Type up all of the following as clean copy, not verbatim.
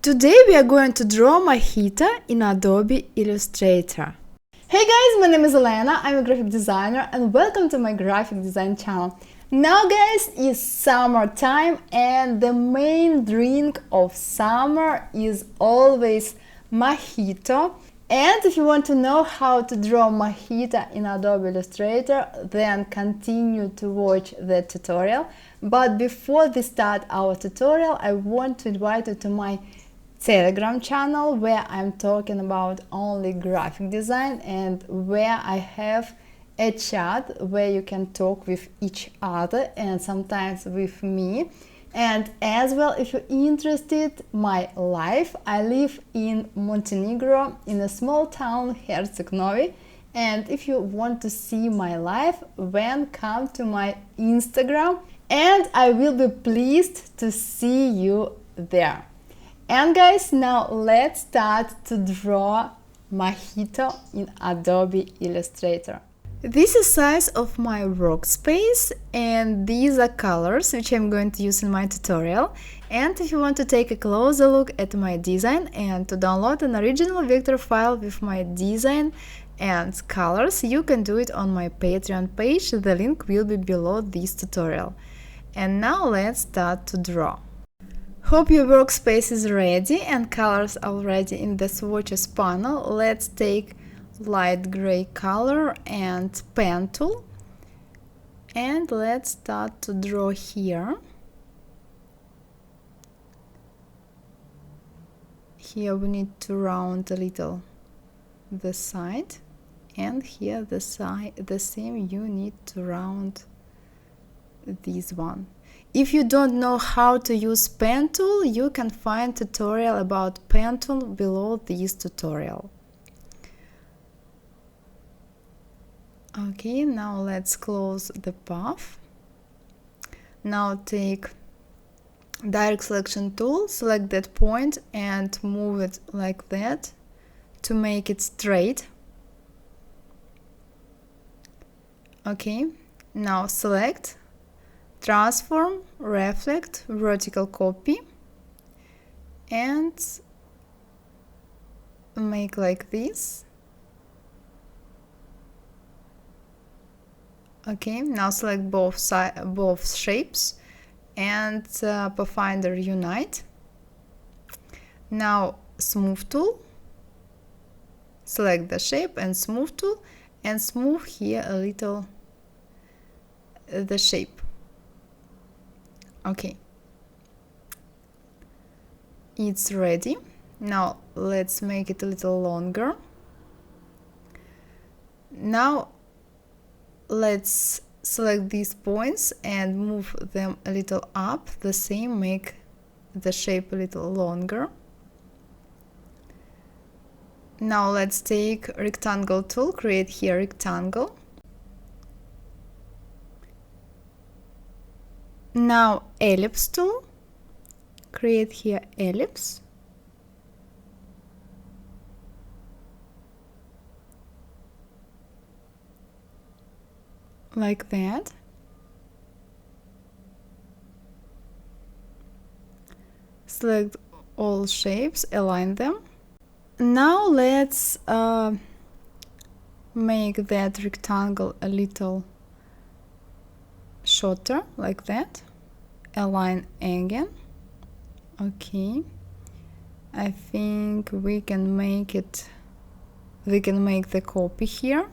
Today we are going to draw Mojito in Adobe Illustrator. Hey guys, my name is Elena, I'm a graphic designer and welcome to my graphic design channel. Now guys, it's summertime and the main drink of summer is always Mojito. And if you want to know how to draw Mojito in Adobe Illustrator, then continue to watch the tutorial. But before we start our tutorial, I want to invite you to my Telegram channel where I'm talking about only graphic design and where I have a chat where you can talk with each other and sometimes with me. And as well, if you're interested my life, I live in Montenegro in a small town Herceg Novi, and if you want to see my life, then come to my Instagram and I will be pleased to see you there. And guys, now let's start to draw Mojito in Adobe Illustrator. This is size of my workspace and these are colors which I'm going to use in my tutorial. And if you want to take a closer look at my design and to download an original vector file with my design and colors, you can do it on my Patreon page. The link will be below this tutorial. And now let's start to draw. Hope your workspace is ready and colors are already in the swatches panel. Let's take light gray color and pen tool and let's start to draw here. Here we need to round a little the side, and here the same you need to round this one. If you don't know how to use pen tool, you can find tutorial about pen tool below this tutorial. Okay, now let's close the path. Now take direct selection tool, select that point and move it like that to make it straight. Okay, now select transform, reflect, vertical copy and make like this. Okay, now select both shapes and Pathfinder Unite. Now smooth tool, select the shape and smooth tool and smooth here a little the shape. Okay, it's ready. Now let's make it a little longer. Now let's select these points and move them a little up. The same, make the shape a little longer. Now let's take rectangle tool, create here rectangle. Now ellipse tool, create here ellipse. Like that. Select all shapes, align them. Now let's make that rectangle a little shorter, like that. Align again. Okay, I think we can make the copy here.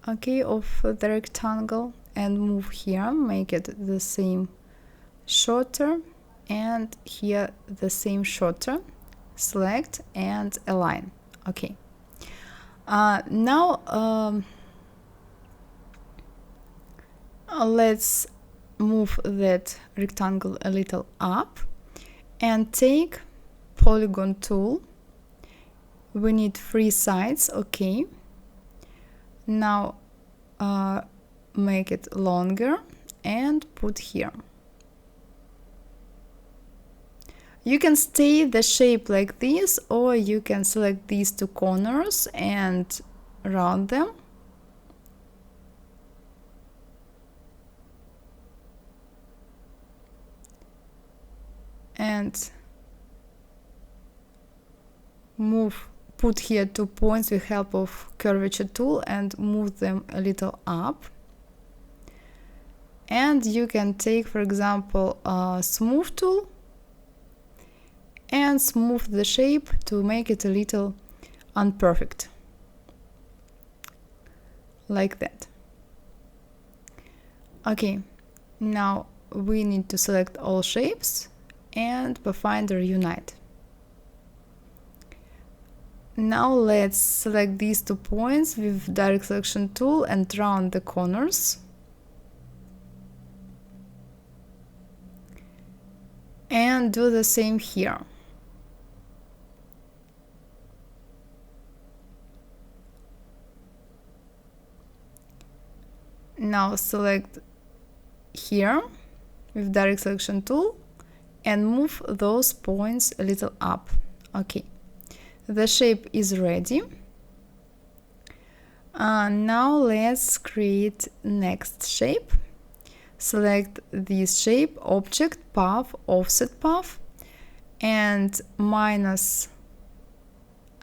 Okay, of the rectangle and move here, make it the same shorter and here the same shorter. Select and align. Okay, now let's move that rectangle a little up and take polygon tool. We need 3 sides. Okay, now make it longer and put here. You can stay the shape like this, or you can select these 2 corners and round them. and put here 2 points with help of curvature tool and move them a little up. And you can take, for example, a smooth tool and smooth the shape to make it a little imperfect, like that. Okay, now we need to select all shapes and Pathfinder Unite. Now let's select these 2 points with direct selection tool and round the corners. And do the same here. Now select here with direct selection tool and move those points a little up. Okay, the shape is ready. Now let's create next shape. Select this shape, object, path, offset path, and minus,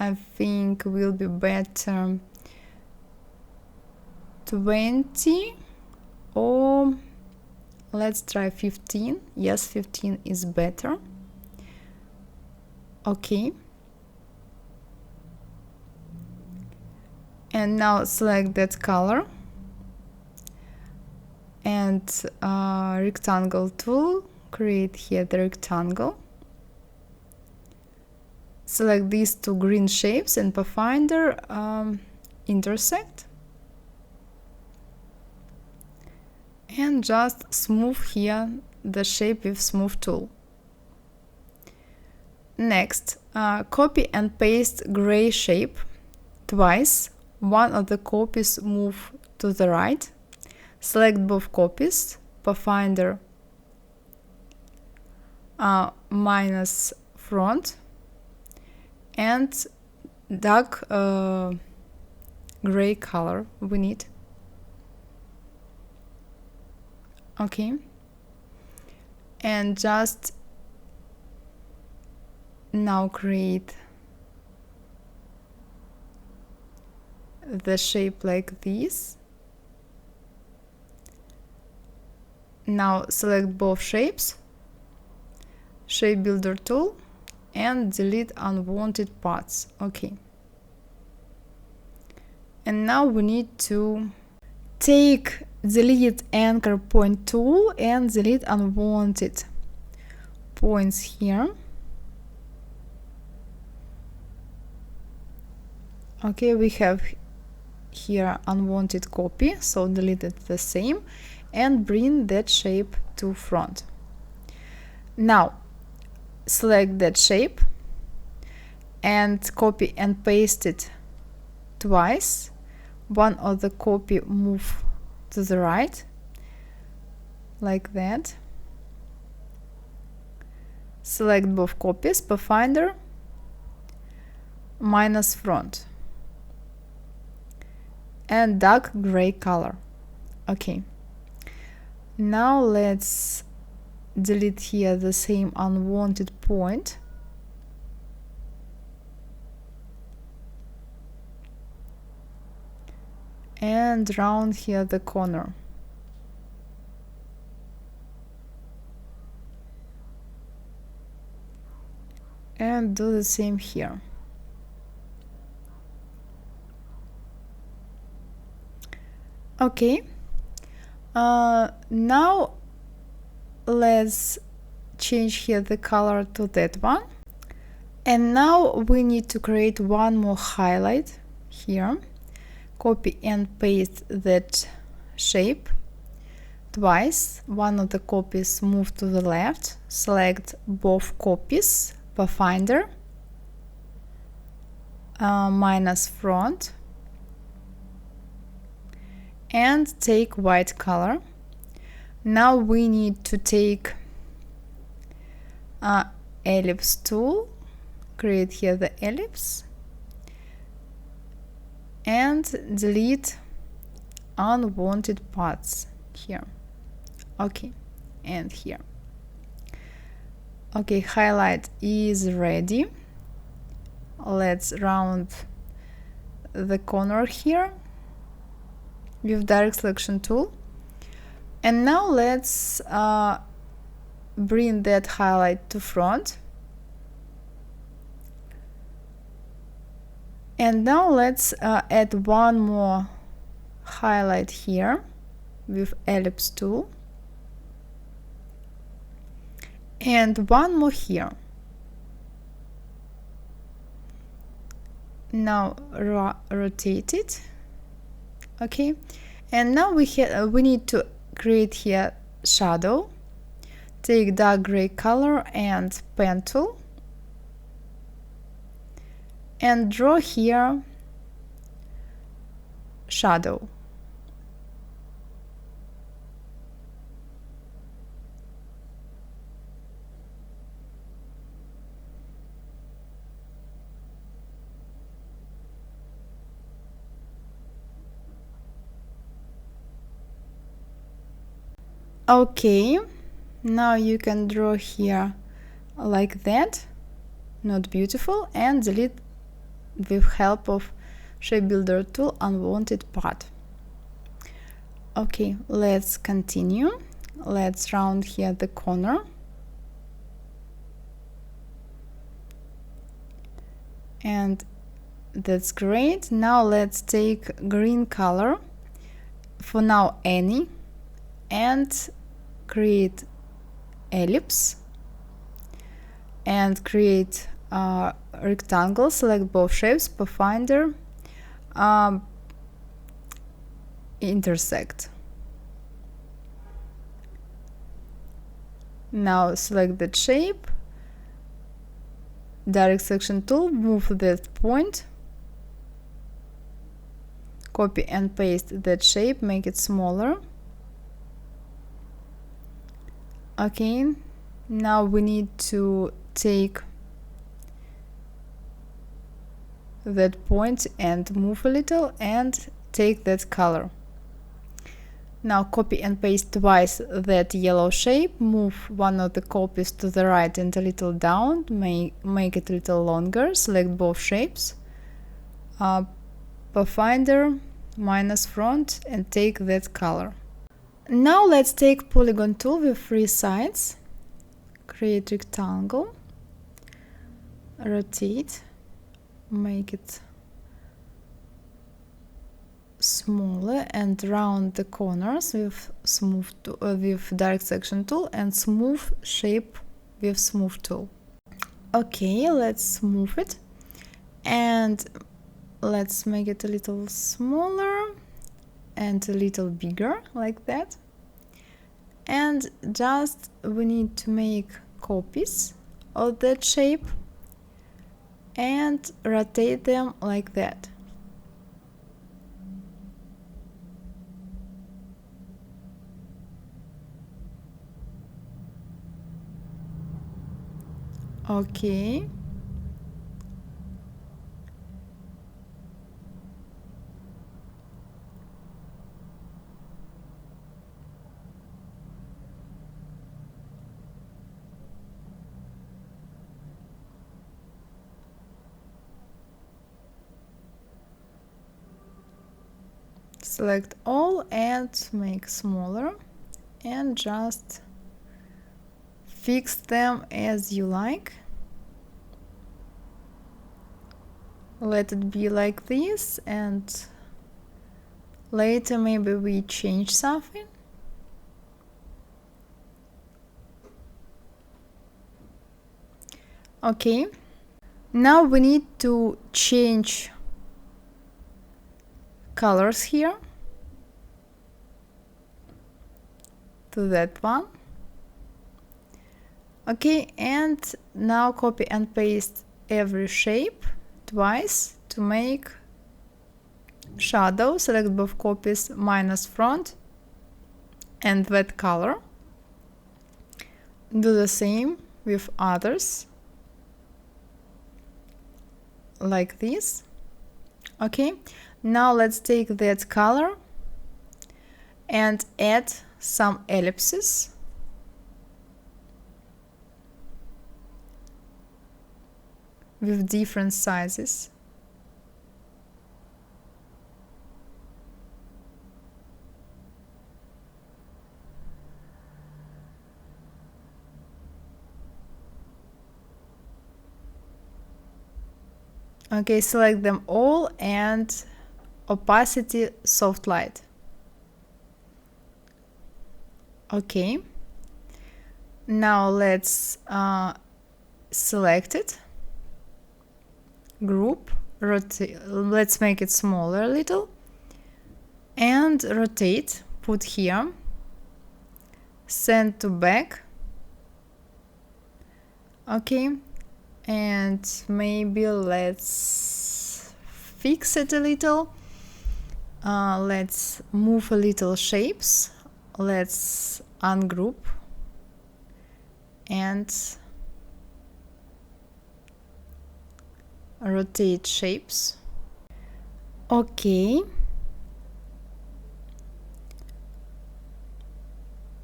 I think will be better, 20, or let's try 15. Yes, 15 is better. Okay. And now select that color and rectangle tool, create here the rectangle. Select these 2 green shapes and Pathfinder intersect. And just smooth here the shape with smooth tool. Next, copy and paste gray shape twice. One of the copies move to the right. Select both copies, Pathfinder minus front, and dark gray color we need. Okay, and just now create the shape like this. Now select both shapes, shape builder tool, and delete unwanted parts. Okay, and now we need to take delete anchor point tool and delete unwanted points here. Okay, we have here unwanted copy, so delete it the same and bring that shape to front. Now select that shape and copy and paste it twice. One of the copy move to the right, like that. Select both copies, Pathfinder minus front, and dark gray color. Okay, now let's delete here the same unwanted point. And round here the corner. And do the same here. Okay, now let's change here the color to that one. And now we need to create one more highlight here. Copy and paste that shape twice. One of the copies move to the left. Select both copies, Pathfinder minus front, and take white color. Now we need to take ellipse tool, create here the ellipse, and delete unwanted parts here. Okay, and here. Okay, highlight is ready. Let's round the corner here with direct selection tool. And now let's bring that highlight to front. And now let's add one more highlight here with ellipse tool. And one more here. Now rotate it. Okay, and now we need to create here shadow. Take dark gray color and pen tool and draw here shadow. Okay, now you can draw here like that, not beautiful, and delete with help of shape builder tool unwanted part. Okay, let's continue. Let's round here the corner. And that's great. Now let's take green color, for now any, and create ellipse and create rectangle. Select both shapes, pathfinder, intersect. Now select that shape, direct selection tool, move that point, copy and paste that shape, make it smaller. Okay, now we need to take that point and move a little and take that color. Now copy and paste twice that yellow shape, move one of the copies to the right and a little down, make it a little longer, select both shapes, pathfinder, minus front, and take that color. Now let's take polygon tool with 3 sides, create rectangle, rotate, make it smaller, and round the corners with with direct selection tool and smooth shape with smooth tool. Okay, let's smooth it and let's make it a little smaller and a little bigger, like that. And just we need to make copies of that shape and rotate them like that. Okay. Select all and make smaller and just fix them as you like. Let it be like this, and later maybe we change something. Okay, now we need to change colors here to that one. Okay, and now copy and paste every shape twice to make shadow. Select both copies, minus front and that color. Do the same with others, like this. Okay, now let's take that color and add some ellipses. with different sizes. Okay, select them all and opacity soft light. Okay, now let's select it, group, rotate, let's make it smaller a little, and rotate, put here, send to back. Okay, and maybe let's fix it a little. Let's move a little shapes. Let's ungroup and rotate shapes. Okay,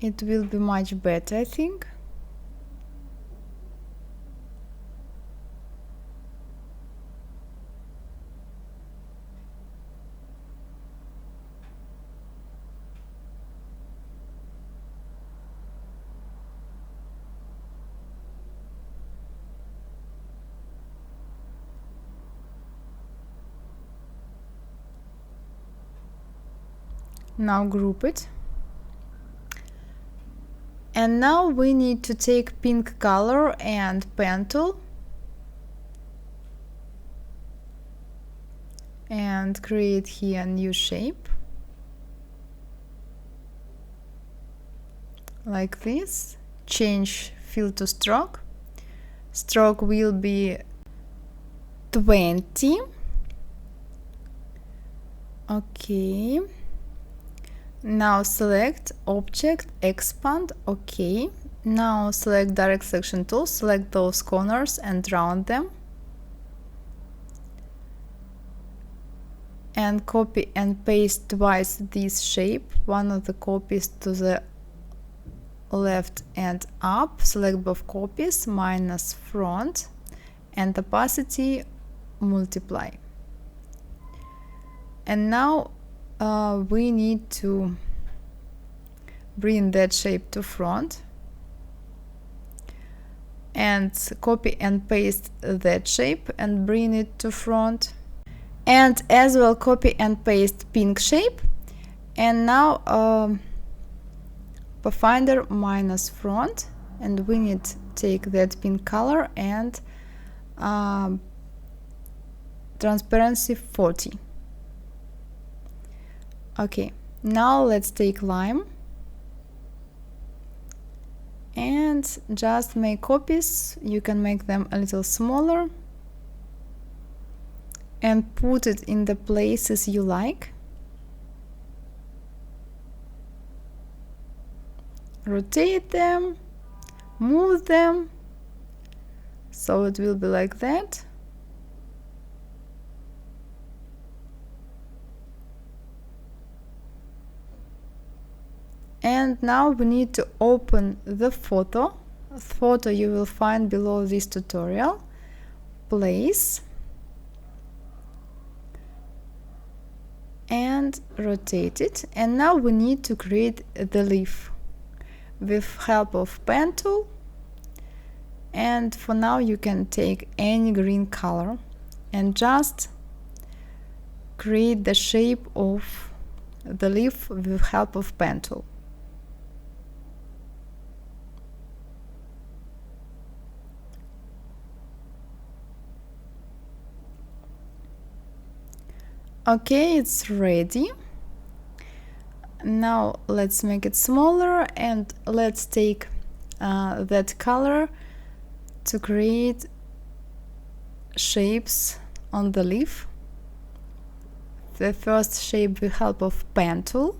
it will be much better, I think. Now group it. And now we need to take pink color and pen tool and create here a new shape like this. Change fill to stroke. Stroke will be 20. Okay. Now select object, expand. Okay. Now select direct selection tool, select those corners and round them. And copy and paste twice this shape, one of the copies to the left and up. Select both copies, minus front, and opacity multiply. And now we need to bring that shape to front and copy and paste that shape and bring it to front, and as well copy and paste pink shape. And now Pathfinder minus front, and we need to take that pink color and transparency 40. Okay, now let's take lime and just make copies. You can make them a little smaller and put it in the places you like. Rotate them, move them, so it will be like that. And now we need to open the photo. Photo you will find below this tutorial. Place and rotate it. And now we need to create the leaf with help of pen tool. And for now you can take any green color and just create the shape of the leaf with help of pen tool. Okay, it's ready. Now let's make it smaller and let's take that color to create shapes on the leaf. The first shape with help of pen tool.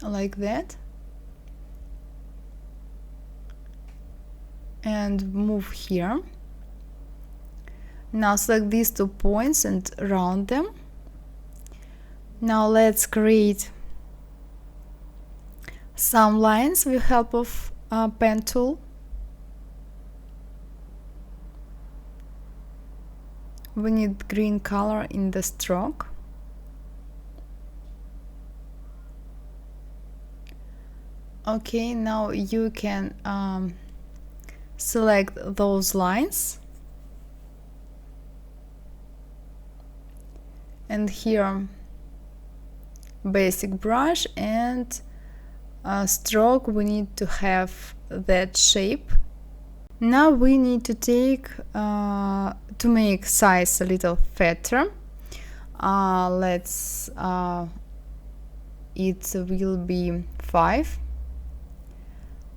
Like that, and move here. Now select these 2 points and round them. Now let's create some lines with help of pen tool. We need green color in the stroke. Okay, now you can select those lines, and here basic brush and stroke, we need to have that shape. Now we need to take to make size a little fatter. Let's it will be 5.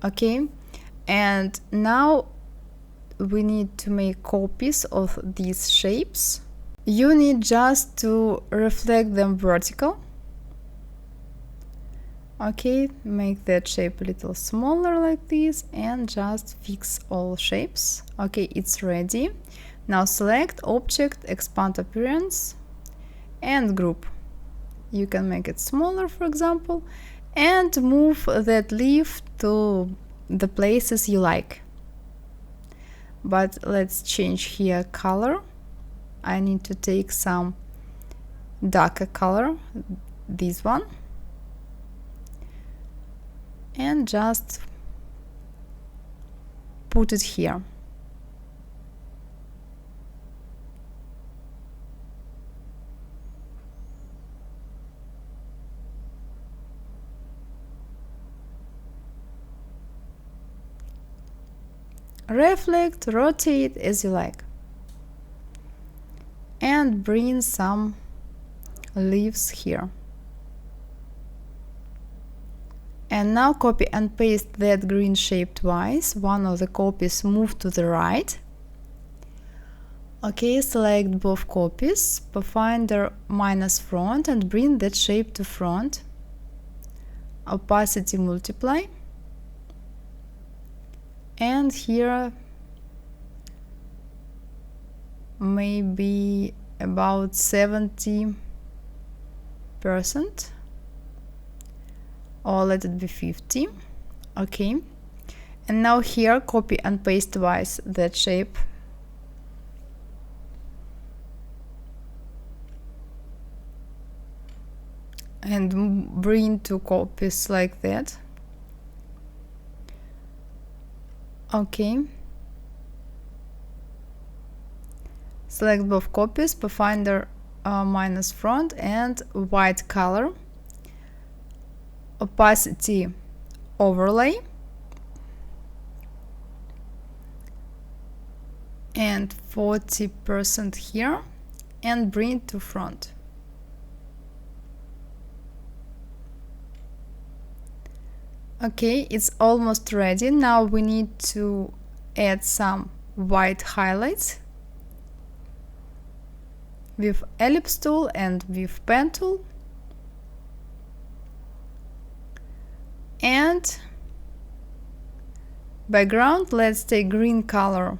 Okay, and now we need to make copies of these shapes. You need just to reflect them vertical. Okay, make that shape a little smaller like this and just fix all shapes. Okay, it's ready. Now select object, expand appearance and group. You can make it smaller, for example, and move that leaf to the places you like. But let's change here color. I need to take some darker color, this one, and just put it here. Reflect, rotate as you like, and bring some leaves here. And now copy and paste that green shape twice. One of the copies move to the right. Okay, select both copies, pathfinder minus front, and bring that shape to front. Opacity multiply. And here maybe about 70%, or let it be 50. Okay, and now here copy and paste twice that shape. And bring 2 copies like that. Okay, select both copies, pathfinder minus front and white color, opacity overlay, and 40% here, and bring to front. Okay, it's almost ready. Now we need to add some white highlights with ellipse tool and with pen tool. And background, let's take green color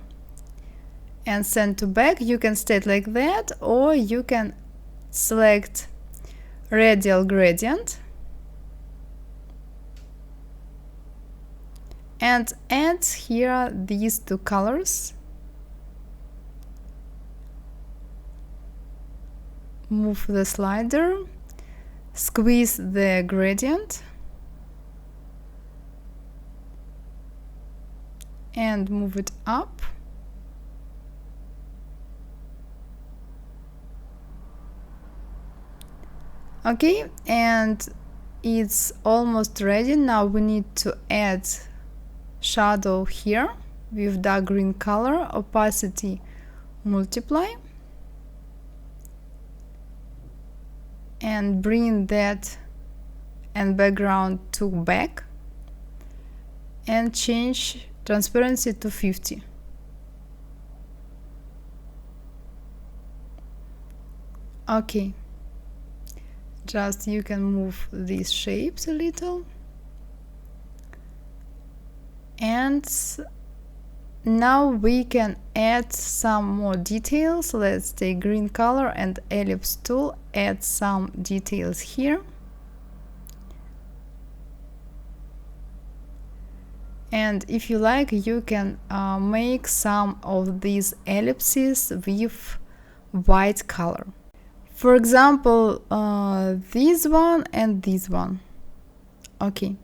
and send to back. You can state like that, or you can select radial gradient and add here these 2 colors. Move the slider, squeeze the gradient, and move it up. Okay, and it's almost ready. Now we need to add shadow here with dark green color, opacity multiply, and bring that and background to back, and change transparency to 50. Okay, just you can move these shapes a little, and Now we can add some more details. Let's take green color and ellipse tool, add some details here. And if you like, you can make some of these ellipses with white color. For example, this one and this one. Okay,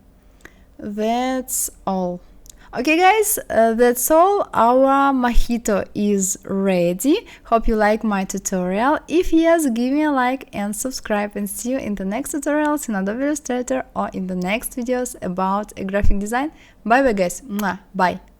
that's all. Okay guys, that's all. Our mojito is ready. Hope you like my tutorial. If yes, give me a like and subscribe, and see you in the next tutorials in Adobe Illustrator or in the next videos about graphic design. Bye bye guys. Mwah. Bye.